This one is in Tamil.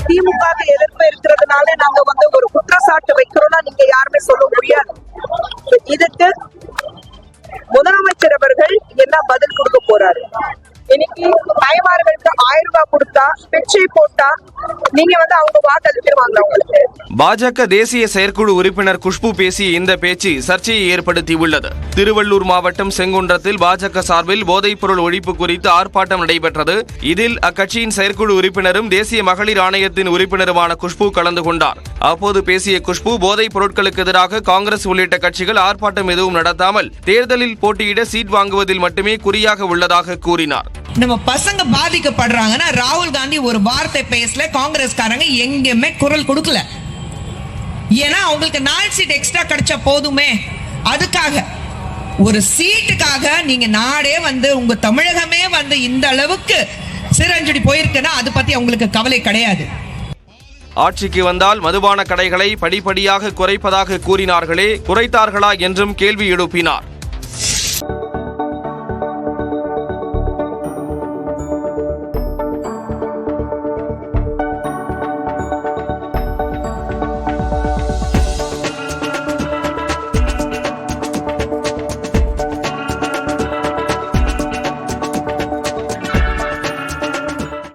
திமுக எதிர்ப்பு இருக்கிறதுனால நாங்க ஒரு குற்றச்சாட்டு வைக்கிறோம்னா நீங்க யாருமே சொல்ல முடியாது. இதுக்கு முதலமைச்சர் அவர்கள் என்ன பதில் கொடுக்க போறாரு? இன்னைக்கு தாய்மார்களுக்கு 1000 ரூபாய் கொடுத்தா பிச்சை போட்டா நீங்க அவங்க வாக்களிச்சிருவாங்க உங்களுக்கு. பாஜக தேசிய செயற்குழு உறுப்பினர் குஷ்பு பேசிய இந்த பேச்சு சர்ச்சையை ஏற்படுத்தியுள்ளது. திருவள்ளூர் மாவட்டம் செங்குன்றத்தில் பாஜக சார்பில் போதைப் பொருள் ஒழிப்பு குறித்து ஆர்ப்பாட்டம் நடைபெற்றது. இதில் அக்கட்சியின் செயற்குழு உறுப்பினரும் தேசிய மகளிர் ஆணையத்தின் உறுப்பினருமான குஷ்பு கலந்து கொண்டார். அப்போது பேசிய குஷ்பு போதைப் பொருட்களுக்கு எதிராக காங்கிரஸ் உள்ளிட்ட கட்சிகள் ஆர்ப்பாட்டம் எதுவும் நடத்தாமல் தேர்தலில் போட்டியிட சீட் வாங்குவதில் மட்டுமே குறியாக உள்ளதாக கூறினார். நம்ம பசங்க பாதிக்கப்படுறாங்கன்னா ராகுல் காந்தி ஒரு வார்த்தை பேசல, காங்கிரஸ்காரங்க எங்கேயுமே குரல் கொடுக்கல. ஏன்னா அவங்களுக்கு 4 சீட் எக்ஸ்ட்ரா கிடைச்சா போதுமே. அதுக்காக ஒரு சீட்டுக்காக நீங்க நாடே உங்க தமிழகமே இந்த அளவுக்கு சிரஞ்சடி போயிருக்குன்னா அது பத்தி அவங்களுக்கு கவலை கிடையாது. ஆட்சிக்கு வந்தால் மதுபான கடைகளை படிப்படியாக குறைப்பதாக கூறினார்களே, குறைத்தார்களா என்றும் கேள்வி எழுப்பினார்.